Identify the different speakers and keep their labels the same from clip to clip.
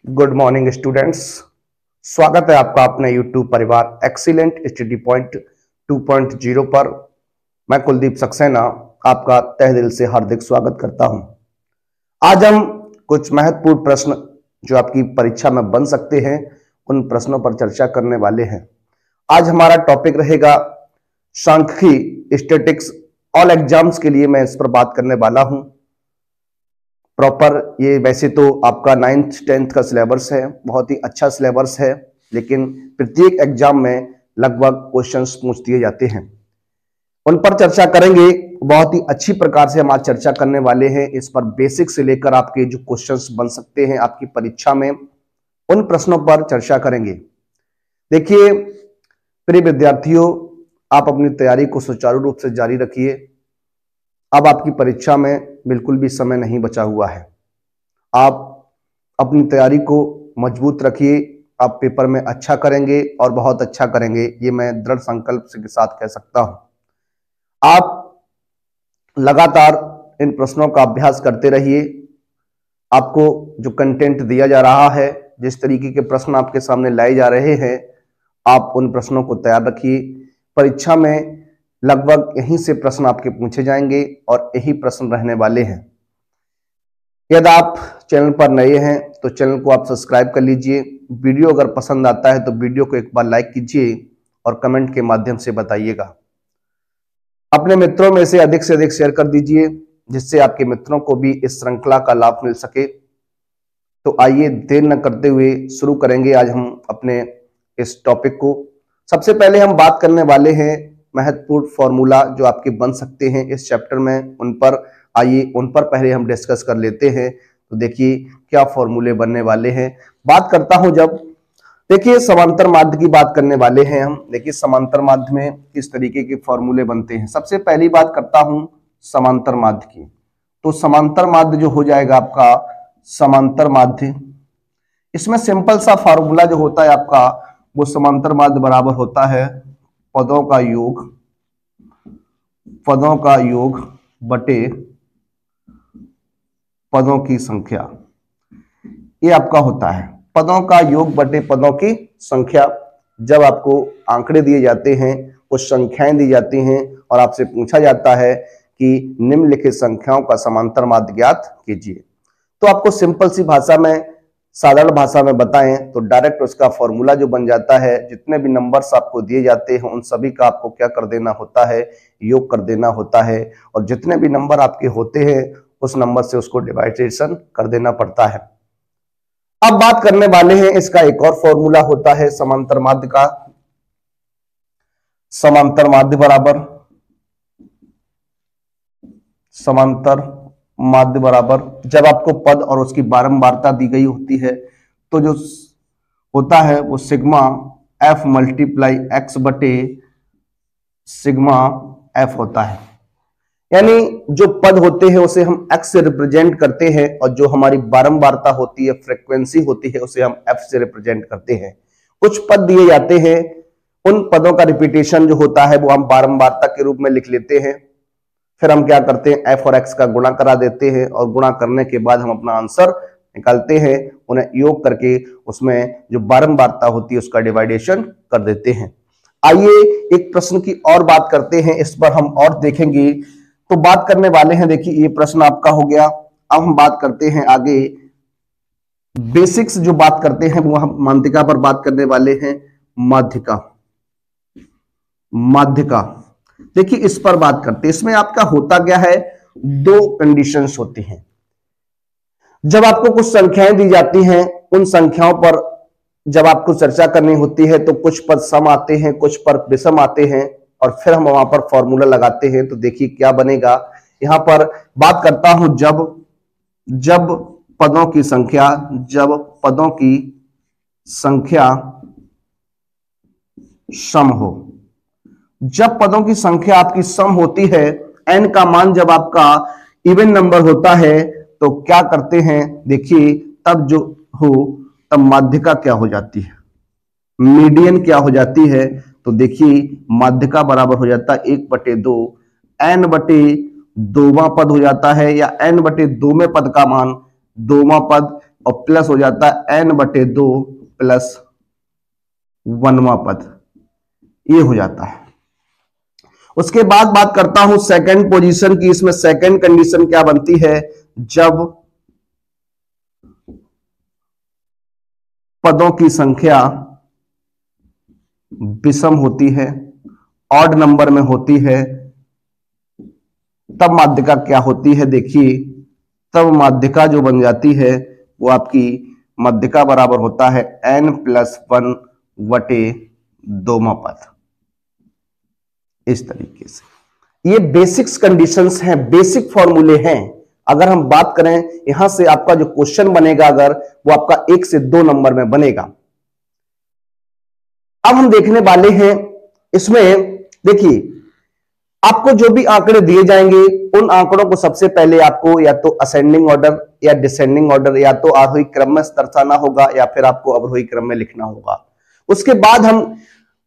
Speaker 1: Good morning students. स्वागत है आपका अपने यूट्यूब परिवार एक्सीलेंट स्टडी पॉइंट 2.0 पर। मैं कुलदीप सक्सेना आपका तहे दिल से हार्दिक स्वागत करता हूं। आज हम कुछ महत्वपूर्ण प्रश्न जो आपकी परीक्षा में बन सकते हैं उन प्रश्नों पर चर्चा करने वाले हैं। आज हमारा टॉपिक रहेगा सांख्यिकी स्टैटिक्स। ऑल एग्जाम्स के लिए मैं इस पर बात करने वाला हूं। प्रॉपर ये वैसे तो आपका 9th 10th का सिलेबस है, बहुत ही अच्छा सिलेबस है, लेकिन प्रत्येक एग्जाम में लगभग क्वेश्चंस पूछ दिए जाते हैं। उन पर चर्चा करेंगे। बहुत ही अच्छी प्रकार से हम आज चर्चा करने वाले हैं इस पर। बेसिक से लेकर आपके जो क्वेश्चंस बन सकते हैं आपकी परीक्षा में, उन प्रश्नों पर चर्चा करेंगे। देखिए प्रिय विद्यार्थियों, आप अपनी तैयारी को सुचारू रूप से जारी रखिए। अब आपकी परीक्षा में बिल्कुल भी समय नहीं बचा हुआ है। आप अपनी तैयारी को मजबूत रखिए। आप पेपर में अच्छा करेंगे और बहुत अच्छा करेंगे, ये मैं दृढ़ संकल्प के साथ कह सकता हूं। आप लगातार इन प्रश्नों का अभ्यास करते रहिए। आपको जो कंटेंट दिया जा रहा है, जिस तरीके के प्रश्न आपके सामने लाए जा रहे हैं, आप उन प्रश्नों को तैयार रखिए। परीक्षा में लगभग यहीं से प्रश्न आपके पूछे जाएंगे और यही प्रश्न रहने वाले हैं। यदि आप चैनल पर नए हैं तो चैनल को आप सब्सक्राइब कर लीजिए। वीडियो अगर पसंद आता है तो वीडियो को एक बार लाइक कीजिए और कमेंट के माध्यम से बताइएगा। अपने मित्रों में से अधिक शेयर कर दीजिए, जिससे आपके मित्रों को भी इस श्रृंखला का लाभ मिल सके। तो आइए देर न करते हुए शुरू करेंगे आज हम अपने इस टॉपिक को। सबसे पहले हम बात करने वाले हैं महत्वपूर्ण फॉर्मूला जो आपके बन सकते हैं इस चैप्टर में। उन पर आइए, उन पर पहले हम डिस्कस कर लेते हैं। तो देखिए क्या फॉर्मूले बनने वाले हैं। बात करता हूं जब, देखिए समांतर माध्य की बात करने वाले हैं हम। देखिए समांतर माध्य में किस तरीके के फॉर्मूले बनते हैं। सबसे पहली बात करता हूं समांतर माध्य की। तो समांतर माध्य जो हो जाएगा आपका समांतर माध्य, इसमें सिंपल सा फॉर्मूला जो होता है आपका, वो समांतर माध्य बराबर होता है पदों का योग बटे पदों की संख्या। ये आपका होता है पदों का योग बटे पदों की संख्या। जब आपको आंकड़े दिए जाते हैं, कुछ संख्याएं दी जाती हैं और आपसे पूछा जाता है कि निम्नलिखित संख्याओं का समांतर माध्य ज्ञात कीजिए, तो आपको सिंपल सी भाषा में, साधारण भाषा में बताएं तो डायरेक्ट उसका फॉर्मूला जो बन जाता है, जितने भी नंबर्स आपको दिए जाते हैं उन सभी का आपको क्या कर देना होता है, योग कर देना होता है। और जितने भी नंबर आपके होते हैं उस नंबर से उसको डिवाइडेशन कर देना पड़ता है। अब बात करने वाले हैं इसका एक और फॉर्मूला होता है समांतर माध्य का। समांतर माध्य बराबर जब आपको पद और उसकी बारंबारता दी गई होती है तो जो होता है वो सिग्मा एफ मल्टीप्लाई एक्स बटे सिग्मा एफ होता है। यानी जो पद होते हैं उसे हम एक्स से रिप्रेजेंट करते हैं और जो हमारी बारंबारता होती है, फ्रीक्वेंसी होती है, उसे हम एफ से रिप्रेजेंट करते हैं। कुछ पद दिए जाते हैं, उन पदों का रिपीटेशन जो होता है वो हम बारंबारता के रूप में लिख लेते हैं। फिर हम क्या करते हैं, एफ और एक्स का गुणा करा देते हैं और गुणा करने के बाद हम अपना आंसर निकालते हैं। उन्हें योग करके उसमें जो बारंबारता होती है उसका डिवाइडेशन कर देते हैं। आइए एक प्रश्न की और बात करते हैं, इस पर हम और देखेंगे। तो बात करने वाले हैं, देखिए ये प्रश्न आपका हो गया। अब हम बात करते हैं आगे बेसिक्स जो बात करते हैं वो हम माध्यिका पर बात करने वाले हैं। माध्यिका देखिए इस पर बात करते हैं। इसमें आपका होता क्या है, दो कंडीशंस होती हैं। जब आपको कुछ संख्याएं दी जाती हैं, उन संख्याओं पर जब आपको चर्चा करनी होती है तो कुछ पद सम आते हैं, कुछ पद विषम आते हैं और फिर हम वहां पर फॉर्मूला लगाते हैं। तो देखिए क्या बनेगा। यहां पर बात करता हूं जब पदों की संख्या सम हो। जब पदों की संख्या आपकी सम होती है, n का मान जब आपका इवन नंबर होता है तो क्या करते हैं, देखिए तब जो हो तब माध्यिका क्या हो जाती है, मीडियन क्या हो जाती है। तो देखिए माध्यिका बराबर हो जाता है 1/2 n/2वां पद हो जाता है, या n/2वें पद का मान 2वां पद और प्लस हो जाता है n/2 प्लस 1वां पद, ये हो जाता है। उसके बाद बात करता हूं सेकंड पोजीशन की। इसमें सेकंड कंडीशन क्या बनती है, जब पदों की संख्या विषम होती है, ऑड नंबर में होती है, तब माध्यिका क्या होती है। देखिए, तब माध्यिका जो बन जाती है वो आपकी माध्यिका बराबर होता है n+1/2वां पद। इस तरीके से ये बेसिक्स कंडीशंस हैं, बेसिक फॉर्मूले हैं। अगर हम बात करें यहां से आपका जो क्वेश्चन बनेगा अगर, वो आपका 1 से 2 नंबर में बनेगा। अब हम देखने वाले हैं इसमें, देखिए आपको जो भी आंकड़े दिए जाएंगे उन आंकड़ों को सबसे पहले आपको या तो असेंडिंग ऑर्डर या डिसेंडिंग ऑर्डर, या तो आरोही क्रम में दर्शाना होगा या फिर आपको अवरोही क्रम में लिखना होगा। उसके बाद हम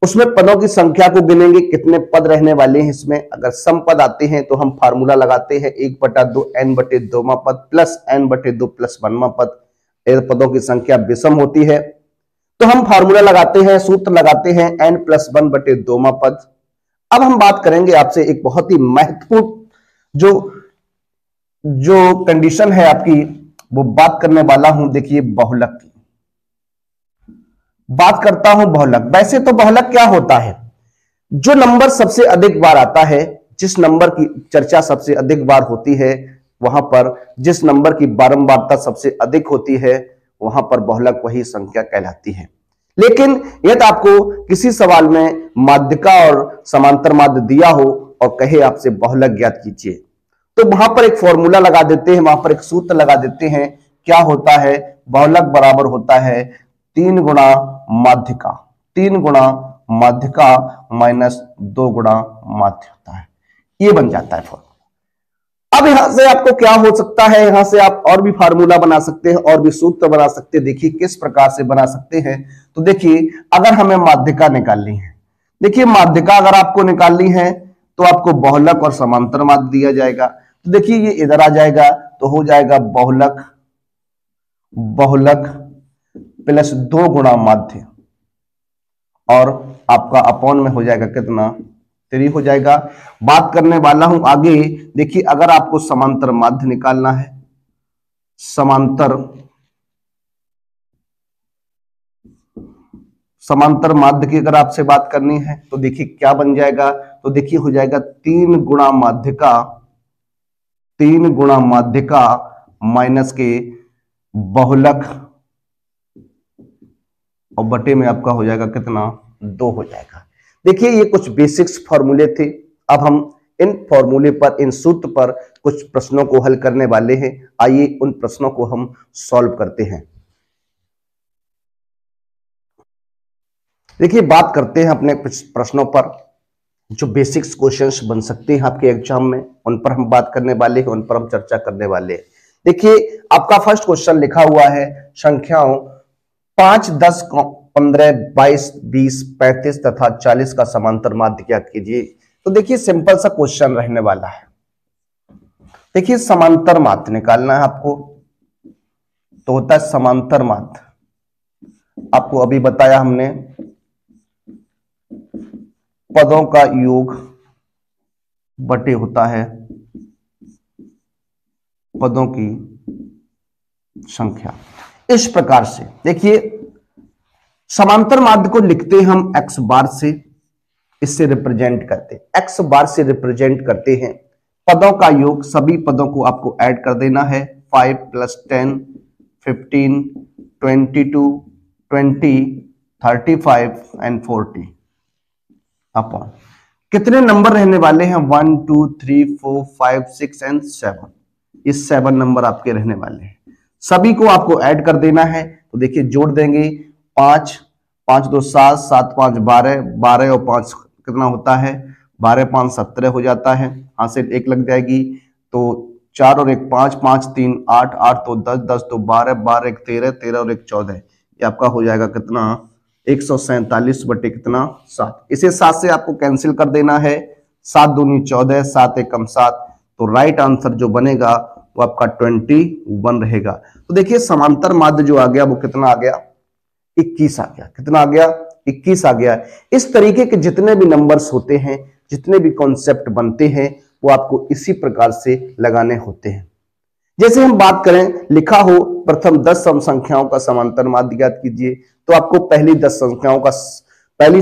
Speaker 1: उसमें पदों की संख्या को गिनेंगे, कितने पद रहने वाले हैं इसमें। अगर सम पद आते हैं तो हम फार्मूला लगाते हैं 1/2 n/2वां पद प्लस n/2 प्लस 1वां पद। पदों की संख्या विषम होती है तो हम फार्मूला लगाते हैं, सूत्र लगाते हैं n+1/2वां पद। अब हम बात करेंगे आपसे एक बहुत ही महत्वपूर्ण जो कंडीशन है आपकी, वो बात करने वाला हूं। देखिए बहुलक की बात करता हूं। बहुलक, वैसे तो बहुलक क्या होता है, जो नंबर सबसे अधिक बार आता है, जिस नंबर की चर्चा सबसे अधिक बार होती है, वहां पर जिस नंबर की बारंबारता सबसे अधिक होती है, वहां पर बहुलक वही संख्या कहलाती है। लेकिन यदि आपको किसी सवाल में माध्यिका और समांतर माध्य दिया हो और कहे आपसे बहुलक ज्ञात कीजिए, तो वहां पर एक फॉर्मूला लगा देते हैं, वहां पर एक सूत्र लगा देते हैं। क्या होता है, बहुलक बराबर होता है 3 गुणा माध्यिका, 3 गुणा माध्यिका माइनस 2 गुणा माध्य होता है। ये बन जाता है फॉर्मूला। अब यहां से आपको क्या हो सकता है, यहां से आप और भी फार्मूला बना सकते हैं, और भी सूत्र बना सकते हैं। देखिए किस प्रकार से बना सकते हैं। तो देखिए अगर हमें माध्यिका निकालनी है, देखिए माध्यिका अगर आपको निकालनी है तो आपको बहुलक और समांतर माध्य दिया जाएगा। तो देखिए ये इधर आ जाएगा तो हो जाएगा बहुलक प्लस 2 गुणा माध्य, और आपका अपॉन में हो जाएगा कितना, 3 हो जाएगा। बात करने वाला हूं आगे। देखिए अगर आपको समांतर माध्य निकालना है, समांतर माध्य की अगर आपसे बात करनी है तो देखिए क्या बन जाएगा। तो देखिए हो जाएगा 3 गुणा माध्यिका माइनस के बहुलक, और बटे में आपका हो जाएगा कितना, 2 हो जाएगा। देखिए ये कुछ बेसिक्स फॉर्मूले थे। अब हम इन फॉर्मूले पर, इन सूत्र पर कुछ प्रश्नों को हल करने वाले हैं। आइए उन प्रश्नों को हम सॉल्व करते हैं। देखिए बात करते हैं अपने कुछ प्रश्नों पर जो बेसिक्स क्वेश्चंस बन सकते हैं आपके एग्जाम में, उन पर हम बात करने वाले हैं, उन पर हम चर्चा करने वाले हैं। देखिए आपका फर्स्ट क्वेश्चन लिखा हुआ है संख्याओं 5, 10, 15, 22, 20, 35 तथा 40 का समांतर माध्य ज्ञात कीजिए। तो देखिए सिंपल सा क्वेश्चन रहने वाला है। देखिए समांतर माध्य निकालना है आपको, तो होता है समांतर माध्य, आपको अभी बताया हमने, पदों का योग बटे होता है पदों की संख्या। इस प्रकार से देखिए समांतर माध्य को लिखते हैं हम x बार से, इससे रिप्रेजेंट करते हैं, x बार से रिप्रेजेंट करते हैं। पदों का योग, सभी पदों को आपको ऐड कर देना है। 5 + 10, 15, 22, 20, 35 एंड 40 अपॉन कितने नंबर रहने वाले हैं, 1, 2, 3, 4, 5, 6 एंड 7। ये 7 नंबर आपके रहने वाले हैं। सभी को आपको ऐड कर देना है। तो देखिए जोड़ देंगे, 5, 5 2 7, 7 5 12, 12 और 5 कितना होता है, 12 5 17 हो जाता है। यहां से 1 लग जाएगी, तो 4 और 1 5, 5 3 8, 8 तो 10, 10 तो 12, 12 1 13, 13 और 1 14। ये आपका हो जाएगा कितना, 147 बटे कितना, 7। इसे 7 से आपको कैंसिल कर देना है, 7 दूनी 14, 7 एकम 7। तो राइट आंसर जो बनेगा वो आपका 21 रहेगा। तो देखिए समांतर माध्य जो आ गया वो कितना आ गया, 21 आ गया। कितना आ गया, 21 आ गया। इस तरीके के जितने भी नंबर्स होते हैं, जितने भी कॉन्सेप्ट बनते हैं, वो आपको इसी प्रकार से लगाने होते हैं। जैसे हम बात करें, लिखा हो प्रथम 10 सम संख्याओं का समांतर माध्य ज्ञात कीजिए, तो आपको पहली 10 संख्याओं का पहली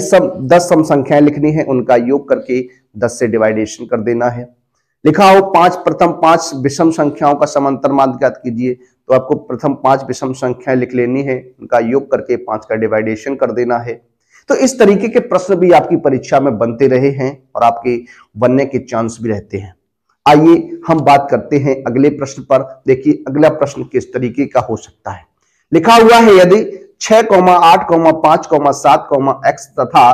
Speaker 1: 10 सम संख्याएं लिखनी है, उनका योग करके 10 से डिवाइडेशन कर देना है। लिखा हो प्रथम 5 विषम संख्याओं का समांतर माध्य ज्ञात कीजिए, तो आपको प्रथम 5 विषम संख्याएं लिख लेनी है, उनका योग करके 5 का डिवाइडेशन कर देना है। तो इस तरीके के प्रश्न भी आपकी परीक्षा में बनते रहे हैं और आपके बनने के चांस भी रहते हैं। आइए हम बात करते हैं अगले प्रश्न पर। देखिए अगला प्रश्न किस तरीके का हो सकता है। लिखा हुआ है यदि 6, 8, 5, 7, x तथा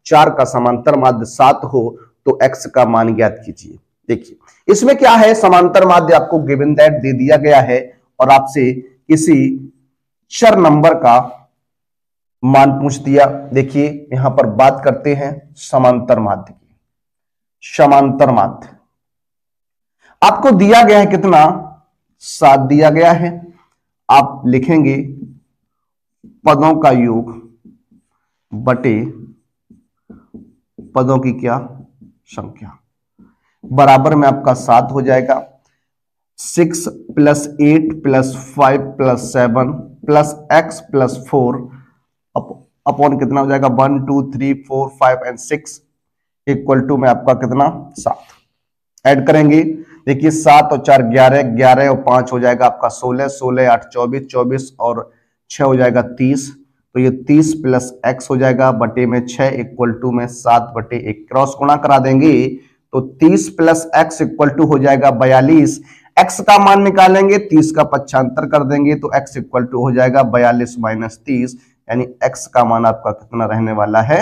Speaker 1: 4 का समांतर माध्य 7 हो तो x का मान ज्ञात कीजिए। देखिए इसमें क्या है, समांतर माध्य आपको गिवन दैट दे दिया गया है और आपसे किसी चर नंबर का मान पूछ दिया। देखिए यहां पर बात करते हैं समांतर माध्य की। समांतर माध्य आपको दिया गया है कितना, 7 दिया गया है। आप लिखेंगे पदों का योग बटे पदों की क्या संख्या, बराबर में आपका 7 हो जाएगा। 6 + 8 + 5 + 7 + x + 4 अपॉन कितना हो जाएगा, 1 2 3 4 5 एंड 6 इक्वल टू में आपका कितना, 7। ऐड करेंगे, देखिए 7 और 4 11, 11 और 5 हो जाएगा आपका 16, 16 8 24, 24 और 6 हो जाएगा 30। तो ये 30 + x हो जाएगा बटे में 6 इक्वल टू में 7/1। क्रॉस गुणा करा देंगे तो 30 + x इक्वल टू हो जाएगा 42। x का मान निकालेंगे, 30 का पक्षांतर कर देंगे तो x इक्वल टू हो जाएगा 42 - 30, यानी x का मान आपका कितना रहने वाला है,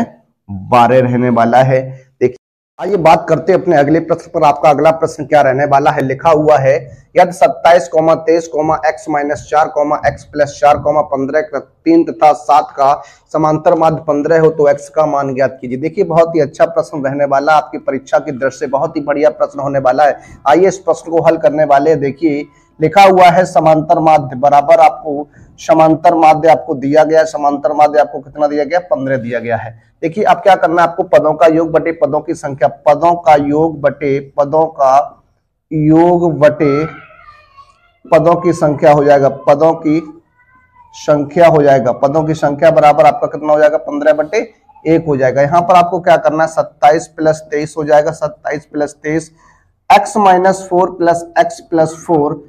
Speaker 1: 12 रहने वाला है। देखिए आइए बात करते हैं अपने अगले प्रश्न पर। आपका अगला प्रश्न क्या रहने वाला है, लिखा हुआ है यदि 27, 23, x - 4, x + 4, 15, 3 तथा 7 का समांतर माध्य 15 हो तो x का मान ज्ञात कीजिए। देखिए बहुत ही अच्छा प्रश्न रहने वाला, आपकी परीक्षा की दृष्टि से बहुत ही बढ़िया प्रश्न होने वाला है। आइए इस प्रश्न को हल करने वाले। देखिए लिखा हुआ है समांतर माध्य बराबर, आपको समांतर माध्य आपको दिया गया है, समांतर माध्य आपको कितना दिया गया, 15 दिया गया है। देखिए अब क्या करना है, आपको पदों का योग बटे पदों की संख्या, पदों का योग बटे पदों का योग बटे पदों की संख्या हो जाएगा, पदों की संख्या हो जाएगा, पदों की संख्या बराबर आपका कितना हो जाएगा, 15/1 हो जाएगा। यहां पर आपको क्या करना है, 27 + 23 हो जाएगा, 27 + 23 x - 4 + x + 4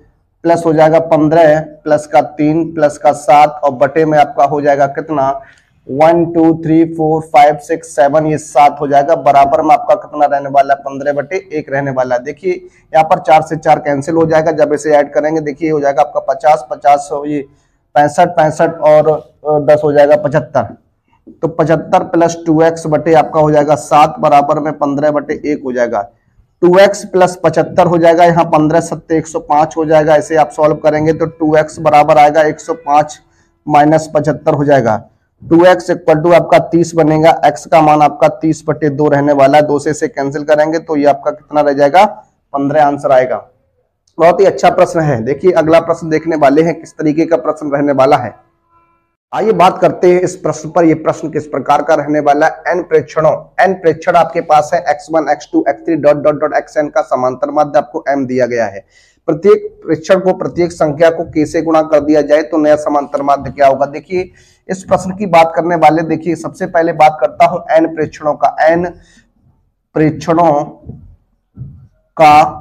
Speaker 1: प्लस हो जाएगा 15 प्लस का 3 प्लस का 7 और बटे में आपका हो जाएगा कितना, 1 2 3 4 5 6 7, ये 7 हो जाएगा। बराबर में आपका कितना रहने वाला है, 15/1 रहने वाला है। देखिए यहाँ पर 4 से 4 कैंसिल हो जाएगा, जब इसे ऐड करेंगे देखिए हो जाएगा आपका 50 50, ये 65 65 और 10 हो जाएगा 75। तो 75 + 2x बटे आपका हो जाएगा 7 बराबर में 15/1 हो जाएगा। 2x + 75 हो जाएगा, यहाँ 15 7 105 हो जाएगा। इसे आप सॉल्व करेंगे तो 2x बराबर आएगा 105 - 75 हो जाएगा। 2x इक्वल टू आपका 30 बनेगा, x का मान आपका 30/2 रहने वाला है। 2 से इसे कैंसिल करेंगे तो ये आपका कितना रह जाएगा, 15 आंसर आएगा। बहुत ही अच्छा प्रश्न है। देखिए अगला प्रश्न देखने वाले हैं किस तरीके का प्रश्न रहने वाला है। आइए बात करते हैं इस प्रश्न पर। यह प्रश्न किस प्रकार का रहने वाला है, n प्रेक्षणों, n प्रेक्षण आपके पास है, x1 x2 x3 ... xn का समांतर माध्य आपको m दिया गया है। प्रत्येक प्रेक्षण को, प्रत्येक संख्या को k से गुणा कर दिया जाए तो नया समांतर माध्य क्या होगा। देखिए इस प्रश्न की बात करने वाले, देखिए सबसे पहले बात करता हूं n प्रेक्षणों का। n प्रेक्षणों का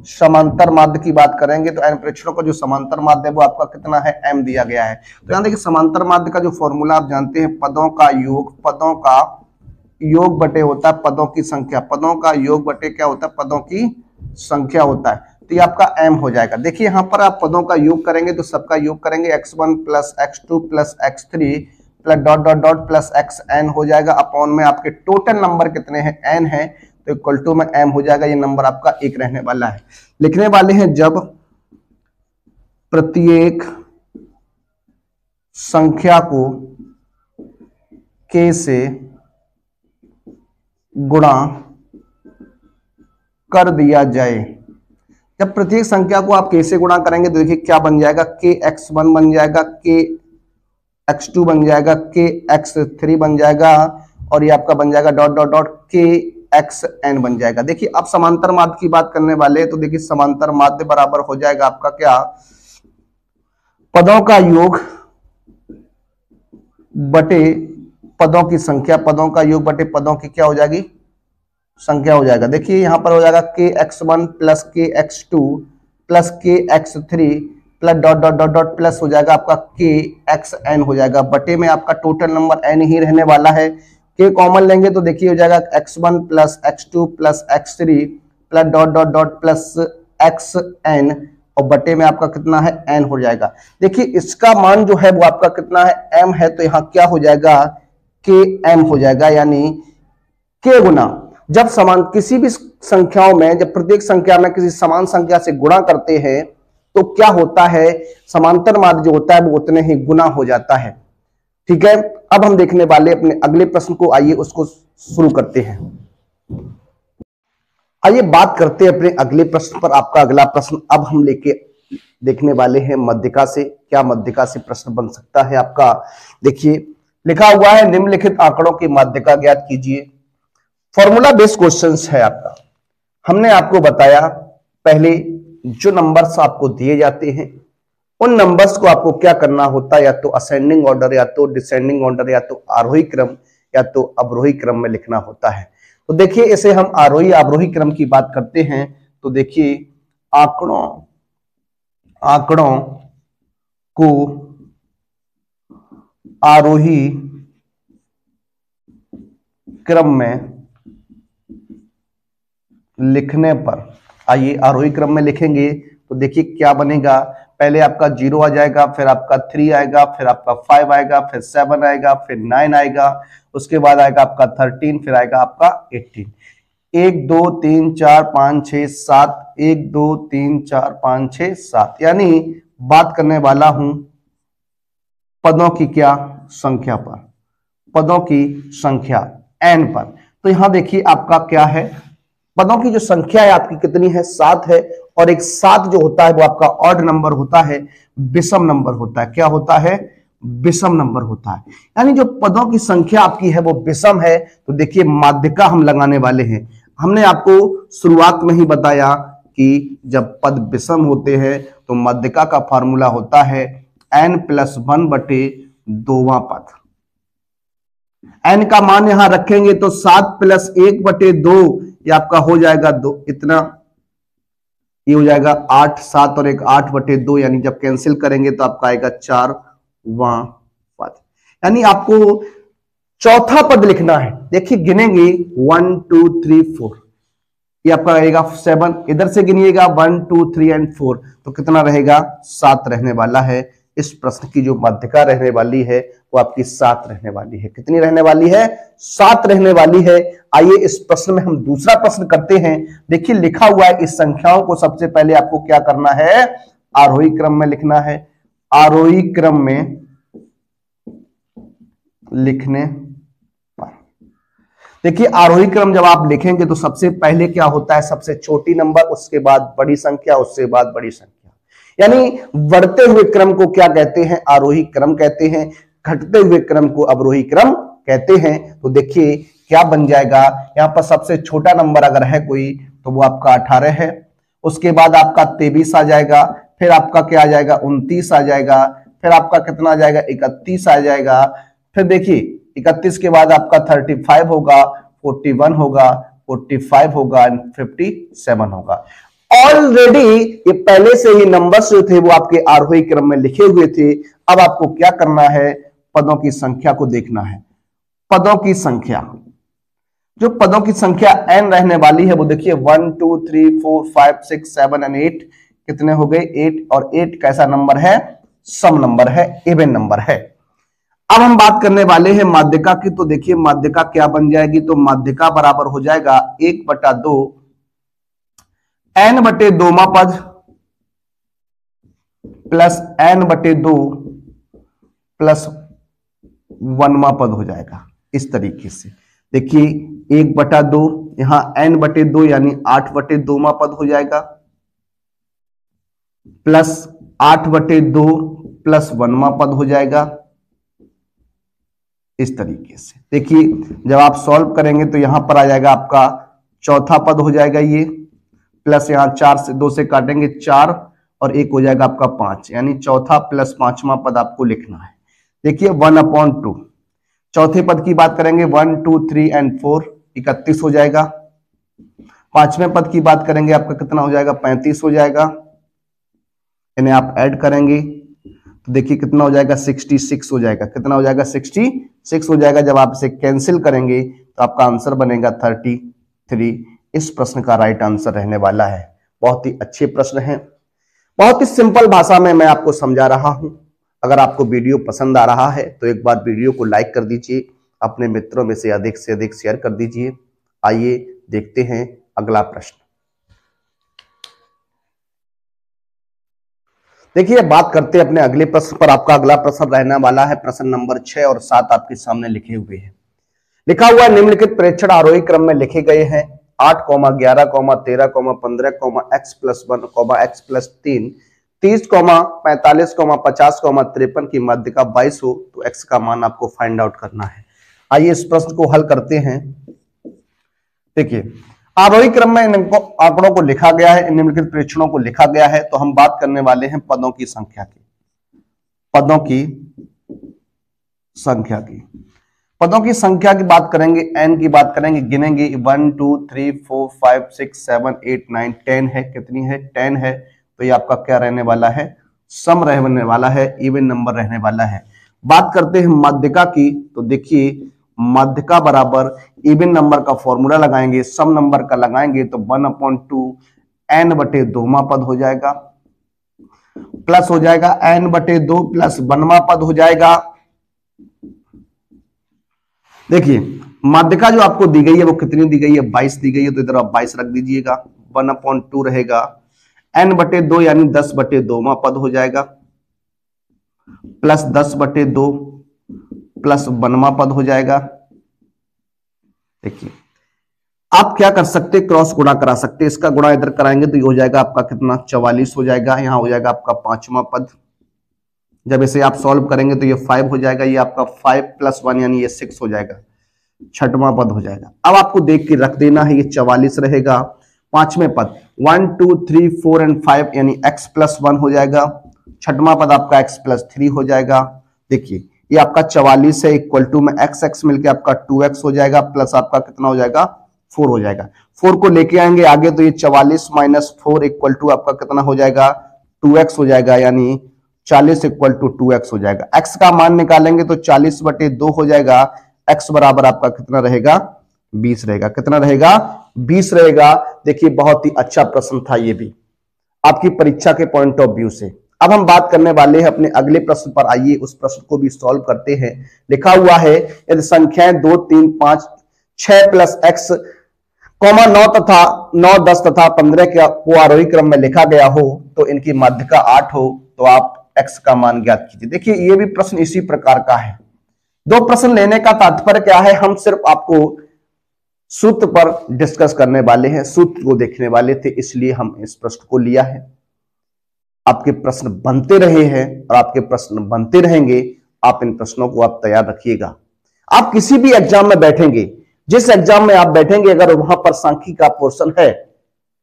Speaker 1: समांतर माध्य की बात करेंगे तो n प्रेक्षणों का जो समांतर माध्य है वो आपका कितना है, m दिया गया है। तो यहां देखिए समांतर माध्य का जो फॉर्मूला आप जानते हैं, पदों का योग बटे होता है पदों की संख्या, पदों का योग बटे क्या होता है, पदों की संख्या होता है। तो ये आपका m हो जाएगा। देखिए यहाँ पर आप पदों का योग करेंगे तो सबका योग करेंगे, x1 + x2 + x3 + ... xn हो जाएगा। अपॉन में आपके टोटल नंबर कितने हैं, n है, तो इक्वल टू में m हो जाएगा। ये नंबर आपका 1 रहने वाला है। लिखने वाले हैं जब प्रत्येक संख्या को k से गुणा कर दिया जाए जब प्रत्येक संख्या को आप k से गुणा करेंगे तो देखिए क्या बन जाएगा, kx1 बन जाएगा, kx2 बन जाएगा, kx3 बन जाएगा, और ये आपका बन जाएगा डॉट डॉट डॉट kxn बन जाएगा। देखिए अब समांतर माध्य की बात करने वाले हैं, तो देखिए समांतर माध्य बराबर हो जाएगा आपका क्या, पदों का योग बटे पदों की संख्या, पदों का योग बटे पदों की क्या हो जाएगी, संख्या हो जाएगा। देखिए यहां पर हो जाएगा kx1 plus kx2 plus kx3 plus dot dot dot dot plus हो जाएगा आपका kxn हो जाएगा, बटे में आपका टोटल नंबर n ही रहने वाला है। k कॉमन लेंगे तो देखिए हो जाएगा x1 plus x2 plus x3 plus dot dot dot plus xn, और बटे में आपका कितना है, n हो जाएगा। देखिए इसका मान जो है वो आपका कितना है, m है, तो यहाँ क्या हो जाएगा, km हो जाएगा, यानी k गुना जब समान किसी भी संख्याओं में, जब प्रत्येक संख्या में किसी समान संख्या से गुणा करते हैं तो क्या होता है, समांतर माध्य जो होता है वो उतने ही गुना हो जाता है। ठीक है, अब हम देखने वाले अपने अगले प्रश्न को, आइए उसको शुरू करते हैं। आइए बात करते हैं अपने अगले प्रश्न पर। आपका अगला प्रश्न अब हम लेके देखने वाले हैं मध्यिका से। क्या मध्यिका से प्रश्न बन सकता है आपका, देखिए लिखा हुआ है निम्नलिखित आंकड़ों की माध्यिका ज्ञात कीजिए। फॉर्मूला बेस्ड क्वेश्चंस है आपका। हमने आपको बताया पहले जो नंबर्स आपको दिए जाते हैं उन नंबर्स को आपको क्या करना होता है, या तो असेंडिंग ऑर्डर, या तो डिसेंडिंग ऑर्डर, या तो आरोही क्रम, या तो अवरोही क्रम में लिखना होता है। तो देखिए इसे हम आरोही अवरोही क्रम की बात करते हैं, तो देखिए आंकड़ों को आरोही क्रम में लिखने पर, आइए आरोही क्रम में लिखेंगे तो देखिए क्या बनेगा, पहले आपका 0 आ जाएगा, फिर आपका 3 आएगा, फिर आपका 5 आएगा, फिर 7 आएगा, फिर 9 आएगा, उसके बाद आएगा आपका 13, फिर आएगा आपका 18। 1 2 3 4 5 6 7, 1 2 3 4 5 6 7, यानी बात करने वाला हूं पदों की क्या संख्या पर, पदों की संख्या n पर। तो यहां देखिए आपका क्या है, पदों की जो संख्या है आपकी कितनी है, 7 है, और एक 7 जो होता है वो आपका ऑड नंबर होता है, विषम नंबर होता है। क्या होता है, विषम नंबर होता है, यानी जो पदों की संख्या आपकी है वो विषम है। तो देखिए माध्यिका हम लगाने वाले हैं। हमने आपको शुरुआत में ही बताया कि जब पद विषम होते हैं तो माध्यिका का फॉर्मूला होता है n+1 बटे 2वां पद। n का मान यहां रखेंगे तो 7 + 1 बटे 2, ये आपका हो जाएगा 2, इतना ये हो जाएगा 8, 7 और 1 8 बटे 2, यानी जब कैंसिल करेंगे तो आपका आएगा 4वां पद। यानी आपको चौथा पद लिखना है। देखिए गिनेंगे 1 2 3 4, ये आपका रहेगा 7, इधर से गिनिएगा 1 2 3 और 4, तो कितना रहेगा, 7 रहने वाला है। इस प्रश्न की जो माध्यिका रहने वाली है वो आपकी 7 रहने वाली है। कितनी रहने वाली है, 7 रहने वाली है। आइए इस प्रश्न में हम दूसरा प्रश्न करते हैं। देखिए लिखा हुआ है इस संख्याओं को सबसे पहले आपको क्या करना है, आरोही क्रम में लिखना है। आरोही क्रम में लिखने पर देखिए आरोही क्रम जब आप लिखेंगे तो सबसे पहले क्या होता है, सबसे छोटी नंबर, उसके बाद बड़ी संख्या, उसके बाद बड़ी संख्या, यानी बढ़ते हुए क्रम को क्या कहते हैं, आरोही क्रम कहते हैं। घटते हुए क्रम को अवरोही क्रम कहते हैं। तो देखिए क्या बन जाएगा, यहां पर सबसे छोटा नंबर अगर है कोई तो वो आपका 18 है, उसके बाद आपका 23 आ जाएगा, फिर आपका क्या आ जाएगा 29 आ जाएगा, फिर आपका कितना आ जाएगा 31 आ जाएगा, फिर देखिए 31 के बाद आपका 35 होगा, 41 होगा, 45 होगा, 57 होगा। ऑलरेडी ये पहले से ही नंबर्स जो थे वो आपके आरोही क्रम में लिखे हुए थे। अब आपको क्या करना है, पदों की संख्या को देखना है। पदों की संख्या, जो पदों की संख्या n रहने वाली है वो देखिए 1 2 3 4 5 6 7 और 8, कितने हो गए 8, और 8 कैसा नंबर है, सम नंबर है, इवन नंबर है। अब हम बात करने वाले हैं माध्यिका की। तो देखिए माध्यिका क्या बन जाएगी, तो माध्यिका बराबर हो जाएगा 1/2 n/2वां पद प्लस n/2 प्लस 1वां पद हो जाएगा। इस तरीके से देखिए 1/2 यहां n/2 यानी 8/2वां पद हो जाएगा, प्लस 8/2 प्लस 1वां पद हो जाएगा। इस तरीके से देखिए जब आप सॉल्व करेंगे तो यहां पर आ जाएगा आपका चौथा पद हो जाएगा ये, प्लस यहां 4 से 2 से काटेंगे 4 और 1 हो जाएगा आपका 5, यानी चौथा प्लस 5वां पद आपको लिखना है। देखिए 1/2 चौथे पद की बात करेंगे 1 2 3 एंड 4 31 हो जाएगा। पांचवें पद की बात करेंगे आपका कितना हो जाएगा 35 हो जाएगा। इन्हें आप ऐड करेंगे तो देखिए कितना हो जाएगा 66 हो जाएगा। कितना हो जाएगा 66 हो जाएगा। जब आप इसे कैंसिल करेंगे तो आपका आंसर बनेगा 33। इस प्रश्न का राइट आंसर रहने वाला है। बहुत ही अच्छे प्रश्न हैं, बहुत ही सिंपल भाषा में मैं आपको समझा रहा हूं। अगर आपको वीडियो पसंद आ रहा है तो एक बार वीडियो को लाइक कर दीजिए, अपने मित्रों में से अधिक शेयर कर दीजिए। आइए देखते हैं अगला प्रश्न। देखिए बात करते हैं अपने अगले प्रश्न पर। आपका अगला प्रश्न रहने वाला है प्रश्न नंबर 6 और 7 आपके सामने लिखे हुए हैं। लिखा हुआ निम्नलिखित प्रेक्षण आरोही क्रम में लिखे गए हैं 8, 11, 13, 15, x+1, x+3, 30, 45, 50, 53 की माध्यिका 22 हो तो x का मान आपको फाइंड आउट करना है। आइए इस प्रश्न को हल करते हैं। देखिए आरोही क्रम में इन आंकड़ों को लिखा गया है, निम्नलिखित प्रेक्षणों को लिखा गया है। तो हम बात करने वाले हैं पदों की संख्या की। पदों की संख्या की बात करेंगे, n की बात करेंगे, गिनेंगे 1 2 3 4 5 6 7 8 9 10 है। कितनी है 10 है। तो ये आपका क्या रहने वाला है सम रहने वाला है, इवन नंबर रहने वाला है। बात करते हैं माध्यिका की। तो देखिए माध्यिका बराबर इवन नंबर का फॉर्मूला लगाएंगे, सम नंबर का लगाएंगे तो 1/2 n/2वां पद हो जाएगा, प्लस हो जाएगा n/2 प्लस 1वां पद हो जाएगा। देखिए माध्यिका जो आपको दी गई है वो कितनी दी गई है 22 दी गई है। तो इधर आप 22 रख दीजिएगा। 1/2 रहेगा n/2 यानी 10/2वां पद हो जाएगा, प्लस 10/2 प्लस 1वां पद हो जाएगा। देखिए आप क्या कर सकते हैं, क्रॉस गुणा करा सकते हैं। इसका गुणा इधर कराएंगे तो ये हो जाएगा आपका कितना 44 हो जाएगा। यहां हो जाएगा आपका 5वां पद। जब इसे आप सॉल्व करेंगे तो ये 5 हो जाएगा। ये आपका 5 + 1 यानी ये 6 हो जाएगा, 6वां पद हो जाएगा। अब आपको देख के रख देना है, ये 44 रहेगा। पांचवें पद 1 2 3 4 एंड 5 यानी x+1 हो जाएगा। 6वां पद आपका x+3 हो जाएगा। देखिए ये आपका 44 है, इक्वल टू में x मिलके आपका 2x हो जाएगा, प्लस आपका कितना हो जाएगा 4 हो जाएगा। 4 को लेके आएंगे आगे तो ये 44 - 4 इक्वल टू आपका कितना हो जाएगा 2x हो जाएगा, यानी 40 इक्वल टू 2x हो जाएगा। x का मान निकालेंगे तो 40/2 हो जाएगा। x बराबर आपका कितना रहेगा 20 रहेगा। कितना रहेगा 20 रहेगा। देखिए बहुत ही अच्छा प्रश्न था ये भी आपकी परीक्षा के पॉइंट ऑफ व्यू से। अब हम बात करने वाले हैं अपने अगले प्रश्न पर। आइए उस प्रश्न को भी सॉल्व करते हैं। लिखा हुआ है यदि संख्याएं 2 3 5 6 प्लस x, 9 तथा 9 10 तथा 15 को आरोही क्रम में लिखा गया हो तो इनकी माध्यिका 8 हो तो आप x का मान ज्ञात कीजिए। देखिए ये भी प्रश्न इसी प्रकार का है। दो प्रश्न लेने का तात्पर्य क्या है, हम सिर्फ आपको सूत्र पर डिस्कस करने वाले हैं, सूत्र को देखने वाले थे, इसलिए हम इस प्रश्न को लिया है। आपके प्रश्न बनते रहे हैं और आपके प्रश्न बनते रहेंगे। आप इन प्रश्नों को आप तैयार रखिएगा। आप किसी भी एग्जाम में बैठेंगे, जिस एग्जाम में आप बैठेंगे अगर वहां पर सांख्यिकी का पोर्शन है,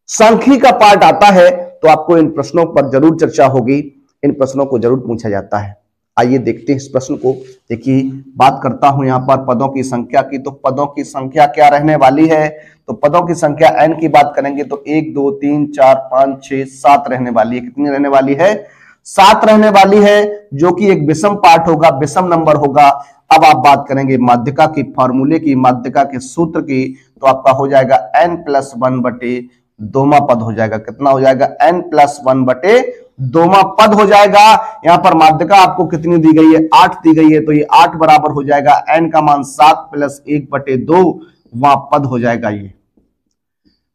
Speaker 1: सांख्यिकी का पार्ट आता है तो आपको इन प्रश्नों पर जरूर चर्चा होगी, इन प्रश्नों को जरूर पूछा जाता है। आइए देखते हैं इस प्रश्न को। देखिए बात करता हूं यहां पर पदों की संख्या की। तो पदों की संख्या क्या रहने वाली है, तो पदों की संख्या n की बात करेंगे तो 1 2 3 4 5 6 7 रहने वाली है। कितनी रहने वाली है 7 रहने वाली है, जो कि एक विषम पार्ट होगा, विषम नंबर होगा। अब आप बात करेंगे माध्यिका की, फार्मूले की, माध्यिका के सूत्र की, तो आपका हो जाएगा n+1/2वां पद हो जाएगा। कितना हो जाएगा n+1/2वां पद हो जाएगा। यहां पर माध्यिका आपको कितनी दी गई है 8 दी गई है, तो ये 8 बराबर हो जाएगा n का मान 7 + 1/2वां पद हो जाएगा। ये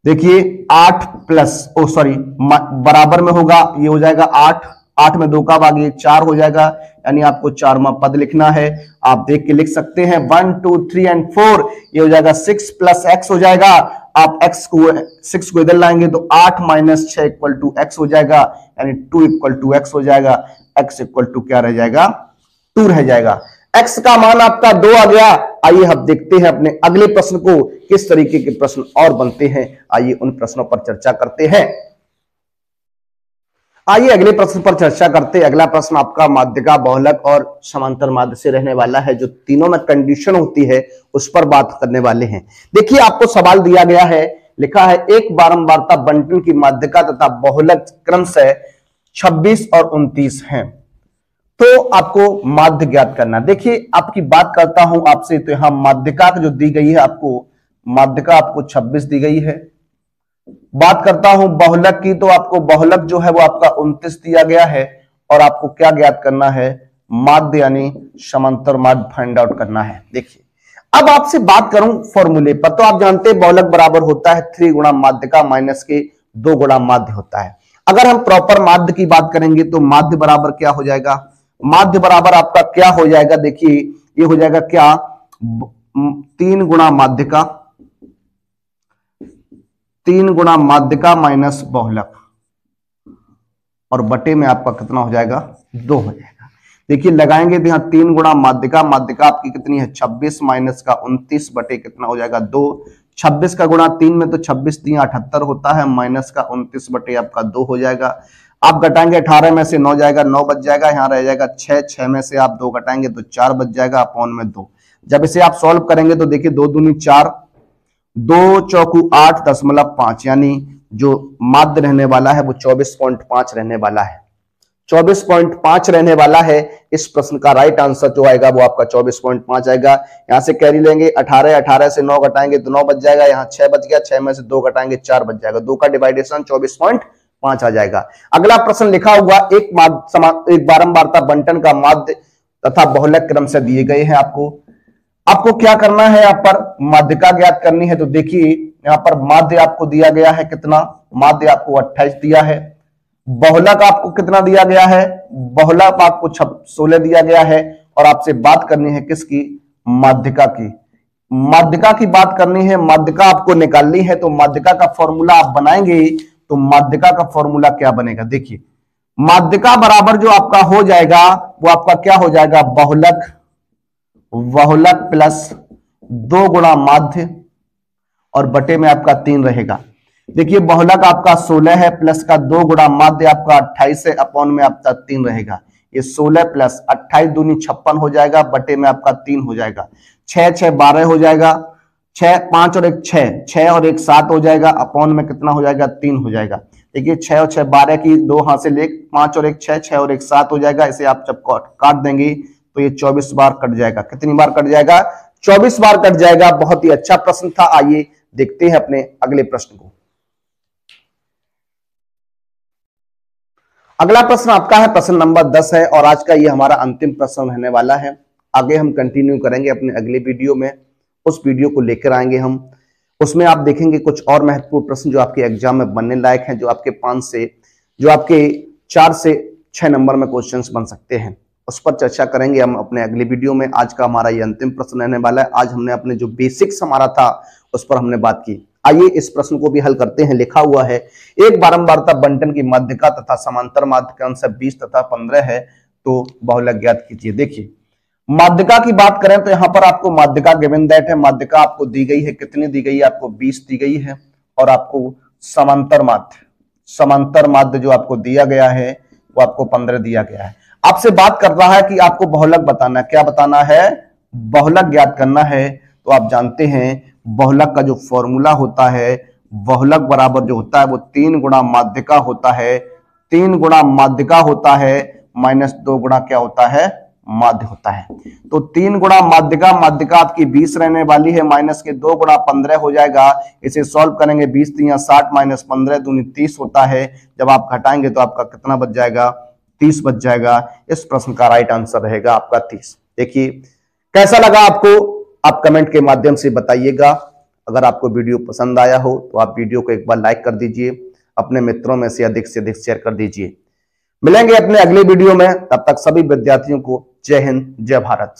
Speaker 1: देखिए 8 प्लस बराबर में होगा, ये हो जाएगा 8 में 2 का भाग 4 हो जाएगा, यानी आपको 4वां पद लिखना है। आप देख के लिख सकते हैं 1 2 3 एंड 4, ये हो जाएगा 6 + x हो जाएगा। आप x को 6 को इधर लाएंगे तो 8 माइनस 6 इक्वल टू x हो जाएगा, यानी 2 इक्वल टू x हो जाएगा। x इक्वल टू क्या रह जाएगा? 2 रह जाएगा। x का मान आपका 2 आ गया। आइए हम देखते हैं अपने अगले प्रश्न को, किस तरीके के प्रश्न और बनते हैं। आइए उन प्रश्नों पर चर्चा करते हैं। आइए अगले प्रश्न पर चर्चा करते हैं। अगला प्रश्न आपका माध्यिका, बहुलक और समांतर माध्य से रहने वाला है। जो तीनों में कंडीशन होती है उस पर बात करने वाले हैं। देखिए आपको सवाल दिया गया है, लिखा है एक बारंबारता बंटन की माध्यिका तथा बहुलक क्रमशः 26 और 29 हैं, तो आपको माध्य ज्ञात करना। देखिए आपकी बात करता हूं आपसे, तो यहां माध्यिका जो दी गई है आपको, माध्यिका आपको 26 दी गई है। बात करता हूं बहुलक की, तो आपको बहुलक जो है वो आपका 29 दिया गया है, और आपको क्या ज्ञात करना है? माध्य यानी समांतर माध्य फाइंड आउट करना है। देखिए अब आपसे बात करूं फॉर्मूले पर, तो आप जानते हैं बहुलक बराबर होता है 3 गुणा माध्यिका माइनस के 2 गुणा माध्य होता है। अगर हम प्रॉपर माध्य की बात करेंगे तो माध्य बराबर क्या हो जाएगा? माध्य बराबर आपका क्या हो जाएगा? देखिए ये हो जाएगा क्या? 3 गुणा माध्यिका, 3 गुणा माध्यिका माइनस बहुलक, और बटे में आपका कितना हो जाएगा? 2 हो जाएगा। देखिए लगाएंगे तो यहां 3 गुणा माध्यिका, माध्यिका आपकी कितनी है? 26 माइनस का 29 बटे कितना हो जाएगा? 2। 26 का गुणा 3 में तो 26 3 78 होता है, माइनस का 29 बटे आपका 2 हो जाएगा। आप घटाएंगे 18 में से 9 जाएगा, 9 बच जाएगा, यहां रह जाएगा 6, 6 में से आप 2 घटाएंगे तो 4 बच जाएगा, अपॉन में 2। जब इसे आप सॉल्व करेंगे तो देखिए 2 दूनी 4, 2 चौकू 8.5, यानी जो माध्य रहने वाला है वो 24.5 रहने वाला है। 24.5 रहने वाला है। इस प्रश्न का राइट आंसर जो आएगा वो आपका 24.5 आएगा। यहां से कैरी लेंगे 18, 18 से 9 घटाएंगे तो 9 बच जाएगा, यहां 6 बच गया, 6 में से 2 घटाएंगे 4 बच जाएगा, 2 का डिवाइडेशन 24.5 आ जाएगा। अगला प्रश्न लिखा हुआ एक बारंबारता बंटन का माध्य तथा बहुलक क्रम से दिए गए हैं। आपको क्या करना है? यहाँ पर माध्यिका ज्ञात करनी है। तो देखिए यहाँ पर माध्य आपको दिया गया है कितना? माध्य आपको 28 दिया है। बहुलक आपको कितना दिया गया है? बहुलक आपको 16 दिया गया है। और आपसे बात करनी है किसकी? माध्यिका की। माध्यिका की बात करनी है, माध्यिका आपको निकालनी है। तो माध्यिका का फॉर्मूला आप बनाएंगे, तो माध्यिका का फॉर्मूला क्या बनेगा? देखिए माध्यिका बराबर जो आपका हो जाएगा वो आपका क्या हो जाएगा? बहुलक प्लस 2 गुणा माध्य, और बटे में आपका 3 रहेगा। देखिए बहुलक आपका 16 है, प्लस का 2 गुणा माध्य आपका 28 है, अपॉन में आपका 3 रहेगा। ये 16 प्लस 28 दूनी 56 हो जाएगा, बटे में आपका 3 हो जाएगा। 6 6 12 हो जाएगा, 6 5 और 1 6, 6 और 1 7 हो जाएगा, अपॉन में कितना हो जाएगा? 3 हो जाएगा। देखिए 6 और 6 12 की 2 हाथ से ले, 5 और 1 6, 6 और 1 7 हो जाएगा। इसे आप जब काट देंगे तो ये 24 बार कट जाएगा। कितनी बार कट जाएगा? 24 बार कट जाएगा। बहुत ही अच्छा प्रश्न था। आइए देखते हैं अपने अगले प्रश्न को। अगला प्रश्न आपका है, प्रश्न नंबर 10 है, और आज का ये हमारा अंतिम प्रश्न रहने वाला है। आगे हम कंटिन्यू करेंगे अपने अगले वीडियो में, उस वीडियो को लेकर आएंगे हम। उसमें आप देखेंगे कुछ और महत्वपूर्ण प्रश्न जो आपके एग्जाम में बनने लायक हैं, जो आपके 4 से 6 नंबर में क्वेश्चंस बन सकते हैं। उस पर चर्चा करेंगे हम अपने अगले वीडियो में। आज का हमारा ये अंतिम प्रश्न रहने वाला है। आज हमने अपने जो बेसिक्स हमारा था उस पर हमने बात की। आइए इस प्रश्न को भी हल करते हैं। लिखा हुआ है एक बारंबारता बंटन की माध्यिका तथा समांतर माध्य का अंश 20 तथा 15 है, तो बहुलक ज्ञात कीजिए। देखिए माध्यिका की बात करें तो यहाँ पर आपको माध्यिका गिवन दैट है। माध्यिका आपको दी गई है, कितनी दी गई है? आपको 20 दी गई है। और आपको समांतर माध्य जो आपको दिया गया है वो आपको 15 दिया गया है। आपसे बात कर रहा है कि आपको बहुलक बताना है। क्या बताना है? बहुलक ज्ञात करना है। तो आप जानते हैं बहुलक का जो फॉर्मूला होता है, बहुलक बराबर जो होता है वो 3 गुणा माध्यिका होता है, 3 गुणा माध्यिका होता है माइनस 2 गुणा क्या होता है? माध्य होता है। तो 3 गुणा माध्यिका, माध्यिका आपकी 20 रहने वाली है, माइनस के 2 गुणा 15 हो जाएगा। इसे सॉल्व करेंगे 20 3 60 माइनस 15 दूनी 30 होता है। जब आप घटाएंगे तो आपका कितना बच जाएगा? 30 बच जाएगा। इस प्रश्न का राइट आंसर रहेगा आपका 30। देखिए कैसा लगा आपको? आप कमेंट के माध्यम से बताइएगा। अगर आपको वीडियो पसंद आया हो तो आप वीडियो को एक बार लाइक कर दीजिए, अपने मित्रों में से अधिक शेयर कर दीजिए। मिलेंगे अपने अगले वीडियो में, तब तक सभी विद्यार्थियों को जय हिंद, जय भारत।